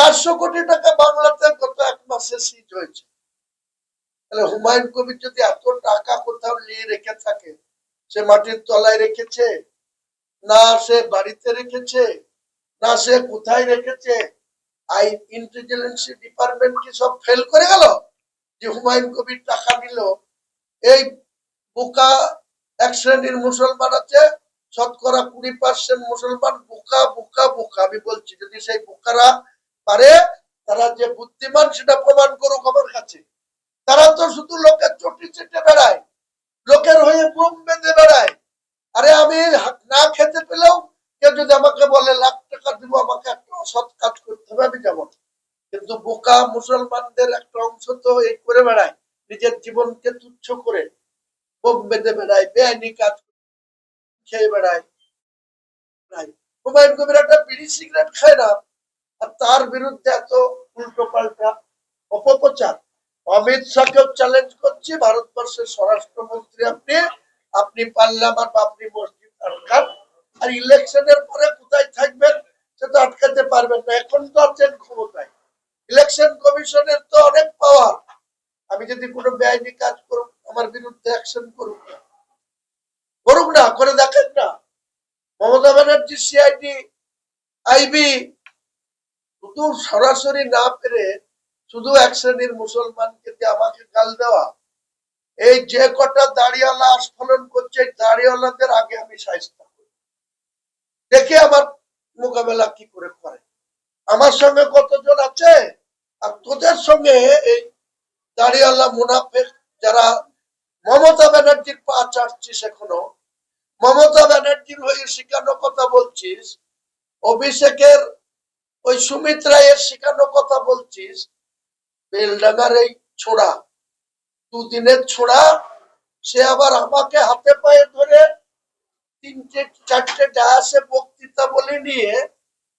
400 কোটি টাকা বাংলাতে গত 1 মাসে সিজ হয়েছে। তাহলে হুমায়ুন কবির যদি এত টাকা কোথাও নিয়ে রেখে থাকে, সে মাটির তলায় রেখেছে, না সে বাড়িতে রেখেছে, না সে কোথায় রেখেছে, ইন্টেলিজেন্স ডিপার্টমেন্ট কি সব ফেল করে গেল যে হুমায়ুন কবির টাকা নিল? এই বোকা এক শ্রেণীর মুসলমান আছে, শতকরা 20% মুসলমান বোকা বোকা বোকা। আমি বলছি যদি সেই বোকারা পারে, তারা যে বুদ্ধিমান সেটা প্রমাণ করুক আমার কাছে। তারা তো শুধু লোকের চটি চেটে বেড়ায়, লোকের হয়ে বুম বেঁধে বেড়ায়। আরে আমি না খেতে পেলেও কেউ যদি আমাকে বলে লাখ টাকা দিব, আমাকে একটা অসৎ কাজ করতে হবে, আমি যাবো। কিন্তু বোকা মুসলমানদের একটা অংশ তো এই করে বেড়ায়, নিজের জীবনকে তুচ্ছ করে বুম বেঁধে বেড়ায়, বেআইনি কাজ খেয়ে বেড়ায়। হুমায়ুন কবির একটা বিড়ি সিগারেট খায় না, আর তার বিরুদ্ধে এত উল্টো পাল্টা অপপ্রচার। অমিত শাহকেও চ্যালেঞ্জ করছি, ভারতবর্ষের স্বরাষ্ট্রমন্ত্রী আপনি, আপনি পারলে আমার বাবরি মসজিদ আটকান। আর ইলেকশনের পরে কোথায় থাকবেন সেটা আটকাতে পারবেন না, এখন তো আছেন ক্ষমতায়। ইলেকশন কমিশনের তো অনেক পাওয়ার। আমি যদি কোনো বেআইনি কাজ করুক, আমার বিরুদ্ধে অ্যাকশন করুক না, করুক না, করে দেখেন না। মমতা ব্যানার্জি সিআইডি আইবি শুধু সরাসরি না পেরে শুধু এক শ্রেণীর মুসলমানকে আমাকে গাল দেওয়া, এই যে কটা দাড়িওয়ালা আস্ফলন করছে, দাড়িওয়ালাদের আগে আমি শায়েস্তা করি, দেখে আমার মোকাবেলা কি করে করে। আমার সঙ্গে কতজন আছে, আর তোদের সঙ্গে এই দাড়িওয়ালা মুনাফেক যারা মমতা ব্যানার্জির পা চাটছিস, এখনো মমতা ব্যানার্জির হয়ে শিখানো কথা বলছিস, অভিষেকের ওই সুমিত রায়ের শিখানো কথা বলছিস, বেলডাঙ্গার এই ছোড়া, দুদিনের ছোড়া, সে আবার আমাকে হাতে পায়ে ধরে 3-4টে ডায়াসে বক্তৃতা বলে নিয়ে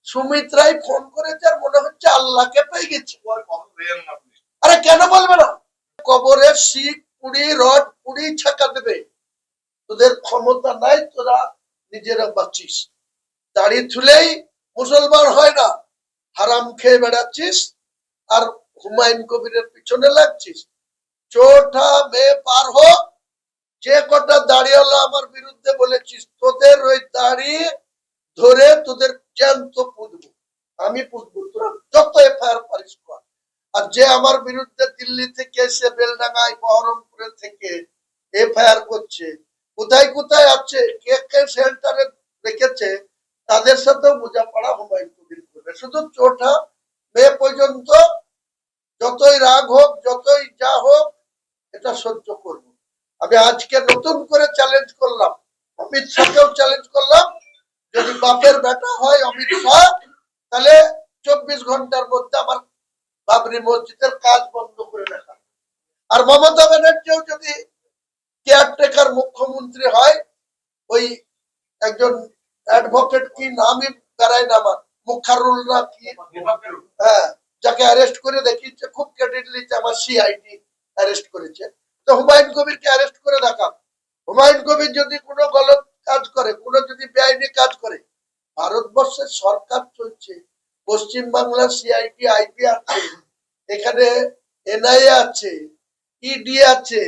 সুমিত রায় ফোন করেছে, আর মনে হচ্ছে আল্লাহকে পেয়ে গেছে। আরে কেন বলবে না? কবরের শিখ পুড়ি রড পুড়ি ছাকা দেবে, তোদের ক্ষমতা নাই, তোরা নিজেরা বাঁচিস। দাড়ি তুলেই মুসলমান হয় না, হারাম খেয়ে বেড়াচ্ছিস আর হুমায়ুন কবিরের পিছনে লাগছিস। চোটা মেয়ে পার হোক, যে কটা দাড়িওয়ালা আমার বিরুদ্ধে বলেছিস, তোদের ওই দাড়ি ধরে তোদের জ্যান্ত পুঁতবো, আমি পুঁতবো, তোরা যত এফআইআর পারিস কর। আর যে আমার বিরুদ্ধে দিল্লি থেকে এসে বেলডাঙ্গায় বহরমপুরে থেকে এফআইআর করছে, কোথায় কোথায় আছে, কে কে শেল্টারে রেখেছে, তাদের সাথেও বোঝাপড়া হুমায়ুন কবির করবে। শুধু চোটা মেয়ে পর্যন্ত যতই রাগ হোক, যতই যা হোক, এটা সহ্য করব। আমি আজকে নতুন করে চ্যালেঞ্জ করলাম, অমিত শাহকেও চ্যালেঞ্জ করলাম, যদি বাপের বেটা হয় অমিত শাহ, তাহলে 24 ঘন্টার মধ্যে আমার বাবরি মসজিদের কাজ বন্ধ করে রাখা। আর মমতা ব্যানার্জিও যদি কেয়ারটেকার মুখ্যমন্ত্রী হয়, ওই একজন অ্যাডভোকেট কি নামই বেড়ায় না আমার, মুখারুল না কি, হ্যাঁ, যাকে অ্যারেস্ট করে দেখিয়েছে খুব ক্রেডিটলি, আমার সিআইডি অ্যারেস্ট করেছে, তো হুমায়ুন কবিরকে অ্যারেস্ট করে দেখা। হুমায়ুন কবির যদি কোনো গলত কাজ করে, কোনো যদি বেআইনি কাজ করে, ভারতবর্ষের সরকার চলছে, পশ্চিম বাংলার সিআইডি আইবি আছে, এখানে এনআইএ আছে, ইডি আছে।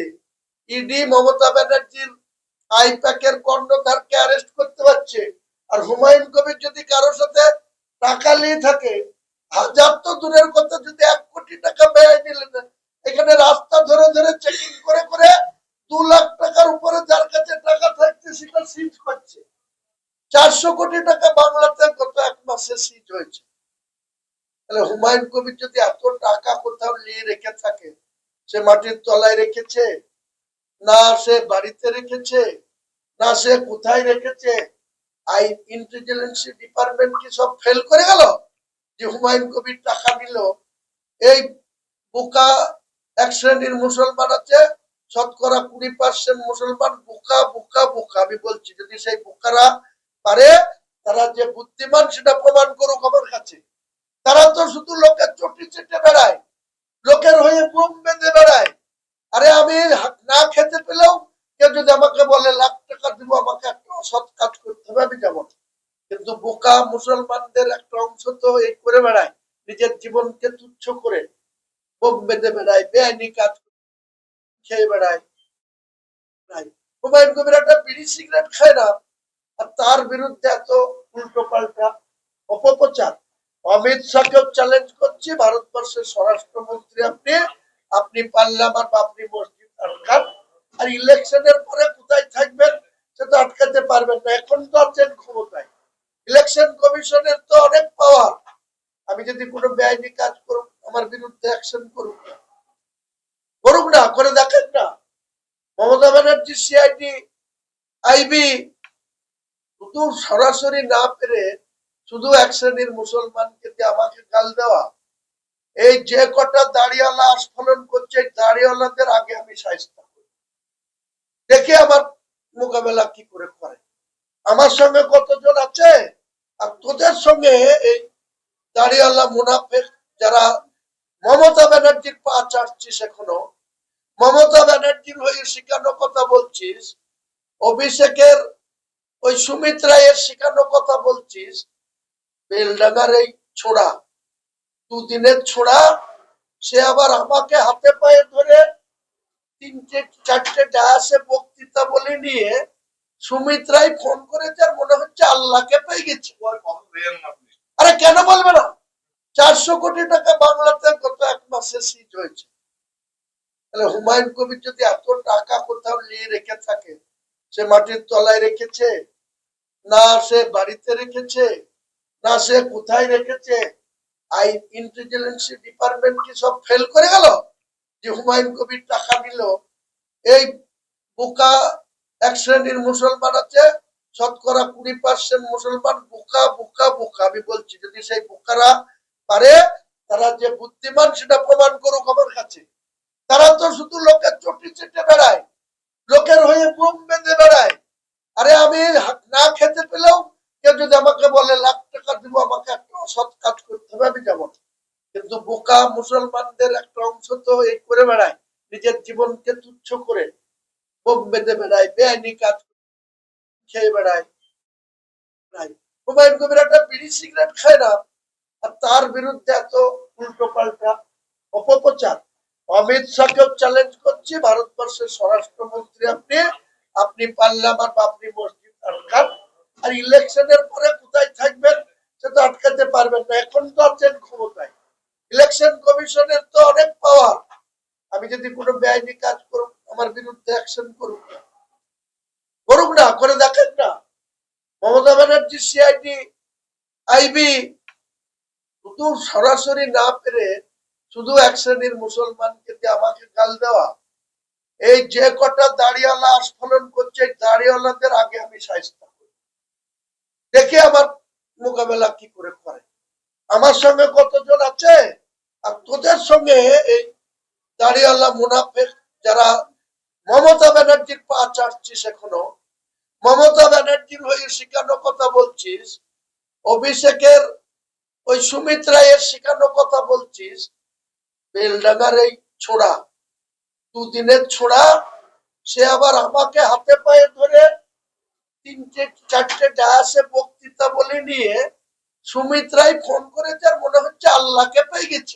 ইডি মমতা ব্যানার্জির আইপ্যাকের কর্ণধারকে অ্যারেস্ট করতে পারছে। আর হুমায়ুন কবির যদি কারোর সাথে টাকা নিয়ে থাকে, হাজার তো দূরের কথা, যদি 1 কোটি টাকা বেআইনি নেন, এখানে রাস্তা ধরে ধরে চেকিং করে করে 2 লাখ টাকার উপরে যার কাছে টাকা থাকছে সেটা সিজ করছে। 400 কোটি টাকা বাংলাতে গত 1 মাসে সিজ হয়েছে। তাহলে হুমায়ুন কবির যদি এত টাকা কোথাও নিয়ে রেখে থাকে, সে মাটির তলায় রেখেছে, না সে বাড়িতে রেখেছে, না সে কোথায় রেখেছে, ইন্টেলিজেন্স ডিপার্টমেন্ট কি সব ফেল করে গেল যে হুমায়ুন কবির টাকা নিল? এই বোকা এক শ্রেণীর মুসলমান আছে, শতকরা 20% মুসলমান বোকা বোকা বোকা। আমি বলছি যদি সেই বোকারা পারে, তারা যে বুদ্ধিমান সেটা প্রমাণ করুক আমার কাছে। তারা তো শুধু লোকের চটি চেটে বেড়ায়, লোকের হয়ে বুম বেঁধে বেড়ায়। আরে আমি না খেতে পেলেও কেউ যদি আমাকে বলে লাখ টাকা দিব, আমাকে একটা অসৎ কাজ করতে হবে, আমি যাবো। কিন্তু বোকা মুসলমানদের একটা অংশ তো এই করে বেড়ায়, নিজের জীবনকে তুচ্ছ করে বুক বেঁধে বেড়ায়, বেআইনি কাজ খেয়ে বেড়ায়। হুমায়ুন কবির একটা বিড়ি সিগারেট খায় না, আর তার বিরুদ্ধে এত উল্টো পাল্টা অপপ্রচার। অমিত শাহকেও চ্যালেঞ্জ করছি, ভারতবর্ষের স্বরাষ্ট্রমন্ত্রী আপনি, আপনি পারলে আমার বাবরি মসজিদ আটকান। আর ইলেকশনের পরে কোথায় থাকবেন সেটা আটকাতে পারবেন না, এখন তো আছেন ক্ষমতায়। ইলেকশন কমিশনের তো অনেক পাওয়ার, আমি যদি কোনো বেআইনি কাজ করুক আমার বিরুদ্ধে অ্যাকশন করুক না, করুক না, করে দেখেন না। মমতা ব্যানার্জি সিআইডি আইবি শুধু সরাসরি না পেরে শুধু এক শ্রেণীর মুসলমানকে দিয়ে আমাকে গাল দেওয়া, এই যে কটা দাড়িওয়ালা আস্ফলন করছে দাড়িওয়ালাদের আগে আমি শায়েস্তা করি, দেখে আমার মোকাবেলা কি করে করে। আমার সঙ্গে কতজন আছে, আর তোদের সঙ্গে এই দাড়িওয়ালা মুনাফেক যারা মমতা ব্যানার্জির পা চাটছিস, এখনো মমতা ব্যানার্জির হয়ে শিখানো কথা বলছিস, অভিষেকের ওই সুমিত রায়ের শিখানো কথা বলছিস, বেলডাঙ্গার এই ছোড়া, দুদিনের ছোড়া, সে আবার আমাকে হাতে পায়ে ধরে 3-4টে ডায়াসে বক্তৃতা বলে নিয়ে সুমিত রায় ফোন করেছে, আর মনে হচ্ছে আল্লাহকে পেয়ে গেছে। আরে কেন বলবে না? 400 কোটি টাকা বাংলাতে গত 1 মাসে সিজ হয়েছে। তাহলে হুমায়ুন কবির যদি এত টাকা কোথাও নিয়ে রেখে থাকে, সে মাটির তলায় রেখেছে না, সে বাড়িতে রেখেছে না, সে কোথায় রেখেছে? ইন্টেলিজেন্স ডিপার্টমেন্ট কি সব ফেল করে গেল যে হুমায়ুন কবির টাকা নিল? এই বোকা এক শ্রেণীর মুসলমান আছে, শতকরা 20% মুসলমান বোকা বোকা বোকা। আমি বলছি যদি সেই বোকারা পারে, তারা যে বুদ্ধিমান সেটা প্রমাণ করুক আমার কাছে। তারা তো শুধু লোকের চটি চেটে বেড়ায়, লোকের হয়ে বুম বেঁধে বেড়ায়। আরে আমি না খেতে পেলেও কেউ যদি আমাকে বলে লাখ টাকা দিব, আমাকে একটা অসৎ কাজ করতে হবে, আমি যাবো। কিন্তু বোকা মুসলমানদের একটা অংশ তো এই করে বেড়ায়, নিজের জীবনকে তুচ্ছ করে বুক বেঁধে বেড়ায়, বেআইনি কাজ খেয়ে বেড়ায়। হুমায়ুন কবির একটা বিড়ি সিগারেট খায় না, আর তার বিরুদ্ধে এত উল্টো পাল্টা অপপ্রচার। অমিত শাহকেও চ্যালেঞ্জ করছি, ভারতবর্ষের স্বরাষ্ট্রমন্ত্রী আপনি, আপনি পারলে আমার বাবরি মসজিদ আটকান। আর ইলেকশনের পরে কোথায় থাকবেন সেটা আটকাতে পারবেন না, এখন তো আছেন ক্ষমতায়। ইলেকশন কমিশনের তো অনেক পাওয়ার, আমি যদি কোনো বেআইনি কাজ করুক আমার বিরুদ্ধে অ্যাকশন করুক না, করুক না, করে দেখেন না। মমতা ব্যানার্জি সিআইডি আইবি শুধু সরাসরি না পেরে শুধু এক শ্রেণীর মুসলমানকে দিয়ে আমাকে গাল দেওয়া, এই যে কটা দাড়িওয়ালা আস্ফলন করছে দাড়িওয়ালাদের আগে আমি শায়েস্তা করি, দেখে আমার মোকাবেলা কি করে করে। আমার সঙ্গে কতজন আছে, আর তোদের সঙ্গে এই দাড়িওয়ালা মুনাফেক যারা মমতা ব্যানার্জির পা চাটছিস, এখনো মমতা ব্যানার্জির হয়ে শিখানো কথা বলছিস, অভিষেকের ওই সুমিত রায়ের শিখানো কথা বলছিস, বেলডাঙ্গার এই ছোড়া, দুদিনের ছোড়া, সে আবার আমাকে হাতে পায়ে ধরে 3-4টে ডায়াসে বক্তৃতা বলে নিয়ে সুমিত রায় ফোন করেছে, আর মনে হচ্ছে আল্লাহকে পেয়ে গেছে।